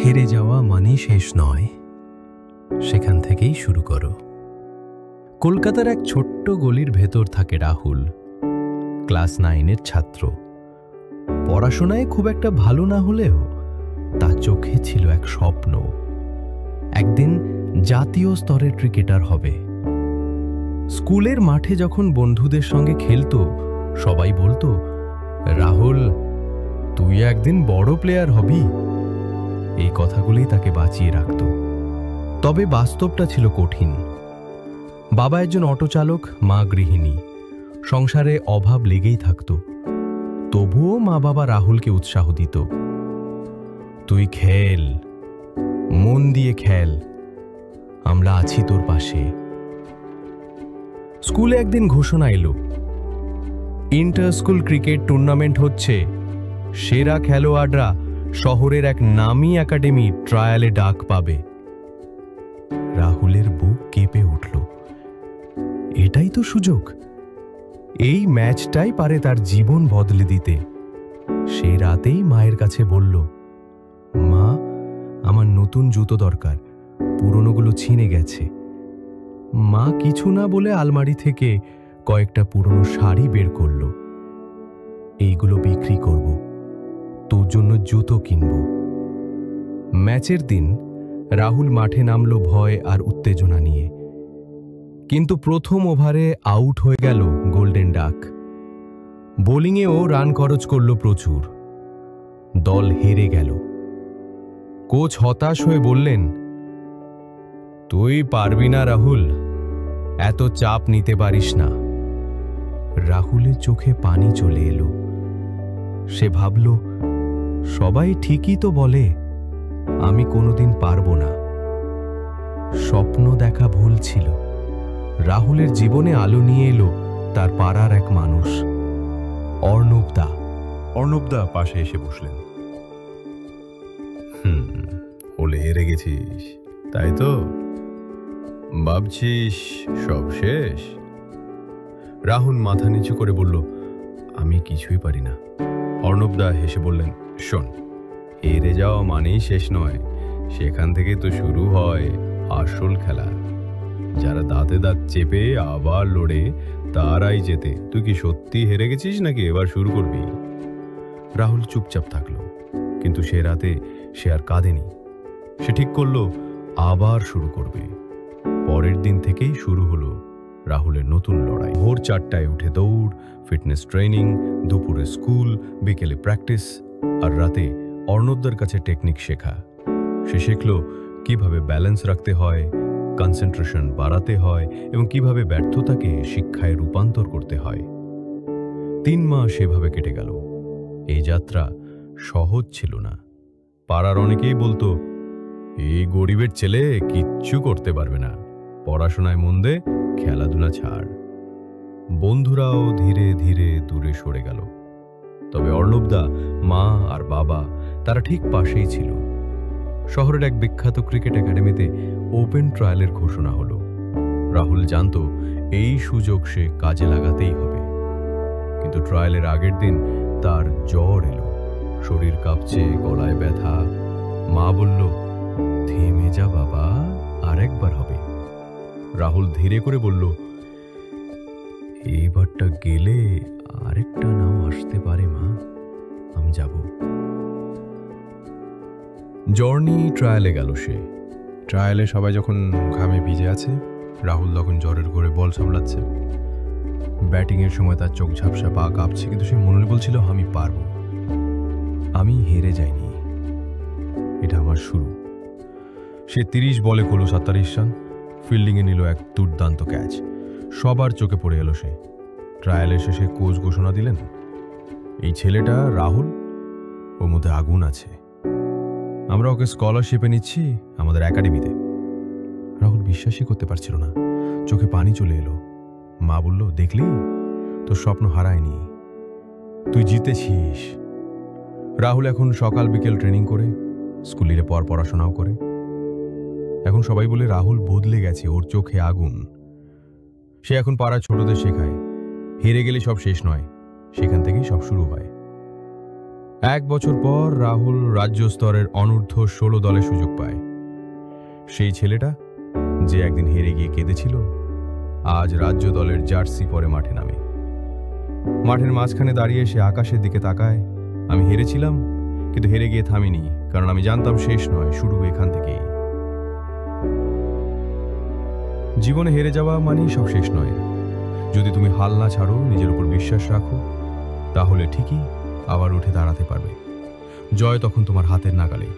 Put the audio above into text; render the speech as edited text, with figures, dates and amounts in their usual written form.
হেরে যাওয়া মানে শেষ নয়, সেখান থেকেই শুরু করো। কলকাতার এক ছোট্ট গলির ভেতর থাকে রাহুল। ক্লাস 9-এর ছাত্র। পড়াশোনায় খুব একটা ভালো না হলেও তার চোখে ছিল এক স্বপ্ন, একদিন জাতীয় স্তরের ক্রিকেটার হবে। স্কুলের মাঠে যখন বন্ধুদের সঙ্গে খেলতো, সবাই বলতো, রাহুল, তুই একদিন বড় প্লেয়ার হবি। এই কথাগুলোই তাকে বাঁচিয়ে রাখত। তবে বাস্তবটা ছিল কঠিন। বাবা একজন অটো চালক, মা গৃহিণী। সংসারে অভাব লেগেই থাকত। তবুও মা বাবা রাহুলকে উৎসাহ দিত, তুই খেল, মন দিয়ে খেল, আমরা আছি তোর পাশে। স্কুলে একদিন ঘোষণা এলো, ইন্টার স্কুল ক্রিকেট টুর্নামেন্ট হচ্ছে। সেরা খেলোয়াড়রা শহরের এক নামী একাডেমি ট্রায়ালে ডাক পাবে। রাহুলের বুক কেঁপে উঠল। এটাই তো সুযোগ। এই ম্যাচটাই পারে তার জীবন বদলে দিতে। সে রাতেই মায়ের কাছে বলল, মা, আমার নতুন জুতো দরকার, পুরনোগুলো ছিঁড়ে গেছে। মা কিছু না বলে আলমারি থেকে কয়েকটা পুরনো শাড়ি বের করল। এইগুলো বিক্রি করব, তোর জন্য জুতো কিনব। ম্যাচের দিন রাহুল মাঠে নামল ভয় আর উত্তেজনা নিয়ে। কিন্তু প্রথম ওভারে আউট হয়ে গেল গোল্ডেন ডাক। বোলিংয়েও রান খরচ করল প্রচুর। দল হেরে গেল। কোচ হতাশ হয়ে বললেন, তুই পারবি না রাহুল, এত চাপ নিতে পারিস না। রাহুলের চোখে পানি চলে এলো। সে ভাবল, সবাই ঠিকই তো বলে, আমি কোনোদিন পারবো না। স্বপ্ন দেখা ভুল ছিল। রাহুলের জীবনে আলো নিয়ে এলো তার পাড়ার এক মানুষ, অর্ণব দা। অর্ণব দা পাশে এসে বসলেন। ওলে হেরে গেছিস, তাই তো? ভাবছিস সব শেষ? রাহুল মাথা নিচু করে বলল, আমি কিছুই পারি না। অর্ণব দা হেসে বললেন, শোন, হেরে যাওয়া মানেই শেষ নয়, সেখান থেকে তো শুরু হয় আসল খেলা। যারা দাঁতে দাঁত চেপে আবার লড়ে, তারাই জেতে। তুই কি সত্যি হেরে গেছিস নাকি এবার শুরু করবি? রাহুল চুপচাপ থাকলো, কিন্তু সে রাতে সে আর কাঁদেনি। সে ঠিক করলো আবার শুরু করবে। পরের দিন থেকেই শুরু হলো রাহুলের নতুন লড়াই। ভোর 4টায় উঠে দৌড়, ফিটনেস ট্রেনিং, দুপুরে স্কুল, বিকেলে প্র্যাকটিস, আর রাতে অর্ণবদার কাছে টেকনিক শেখা। সে শিখল কিভাবে ব্যালেন্স রাখতে হয়, কনসেন্ট্রেশন বাড়াতে হয় এবং কিভাবে ব্যর্থতাকে শিক্ষায় রূপান্তর করতে হয়। 3 মাস সেভাবে কেটে গেল। এই যাত্রা সহজ ছিল না। পাড়ার অনেকেই বলতো, এই গরিবের ছেলে কিচ্ছু করতে পারবে না, পড়াশোনায় মন দে, খেলাধুলা ছাড়। বন্ধুরাও ধীরে ধীরে দূরে সরে গেল। তবে অর্ণবদা, মা আর বাবা তারা ঠিক পাশেই ছিল। শহরের এক বিখ্যাত ক্রিকেট একাডেমিতে ওপেন ট্রায়ালের ঘোষণা হলো। রাহুল জানত এই সুযোগ সে কাজে লাগাতেই হবে। কিন্তু ট্রায়ালের আগের দিন তার জ্বর এলো, শরীর কাঁপছে, গলায় ব্যথা। মা বলল, থেমে যা বাবা, আরেকবার হবে। রাহুল ধীরে করে বলল, এইবারটা গেলে আরেকটা নাও আসতে পারে মা, আমি যাব। জর্নি ট্রায়ালে গেল সে। ট্রায়ালে সবাই যখন ঘামে ভিজে আছে, রাহুল তখন জ্বরের ঘোরে বল সামলাচ্ছে। ব্যাটিংয়ের সময় তার চোখ ঝাপসা, পা কাঁপছে, কিন্তু সে মনে বলছিল, আমি পারবো, আমি হেরে যাইনি, এটা আমার শুরু। সে 30 বলে করল 47 রান। ফিল্ডিংয়ে নিল এক দুর্দান্ত ক্যাচ। সবার চোখে পড়ে এলো সে। ট্রায়ালের শেষে কোচ ঘোষণা দিলেন, এই ছেলেটা রাহুল, ওর মধ্যে আগুন আছে, আমরা ওকে স্কলারশিপে নিচ্ছি আমাদের একাডেমিতে। রাহুল বিশ্বাসই করতে পারছিল না, চোখে পানি চলে এলো। মা বলল, দেখলি, তোর স্বপ্ন হারায়নি, তুই জিতেছিস। রাহুল এখন সকাল বিকেল ট্রেনিং করে, স্কুলের পর পড়াশোনাও করে। এখন সবাই বলে রাহুল বদলে গেছে, ওর চোখে আগুন। সে এখন পাড়ার ছোটদের শেখায়, হেরে গেলে সব শেষ নয়, সেখান থেকেই সব শুরু হয়। 1 বছর পর রাহুল রাজ্য স্তরের অনূর্ধ্ব 16 দলে সুযোগ পায়। সেই ছেলেটা যে একদিন হেরে গিয়ে কেঁদেছিল, আজ রাজ্য দলের জার্সি পরে মাঠে নামে। মাঠের মাঝখানে দাঁড়িয়ে সে আকাশের দিকে তাকায়। আমি হেরেছিলাম, কিন্তু হেরে গিয়ে থামিনি, কারণ আমি জানতাম শেষ নয়, শুরু এখান থেকেই। জীবনে হেরে যাওয়া মানেই সব শেষ নয়। যদি তুমি হাল না ছাড়ো, নিজের উপর বিশ্বাস রাখো, তাহলে ঠিকই আবার উঠে দাঁড়াতে পারবে। জয় তখন তোমার হাতের নাগালে।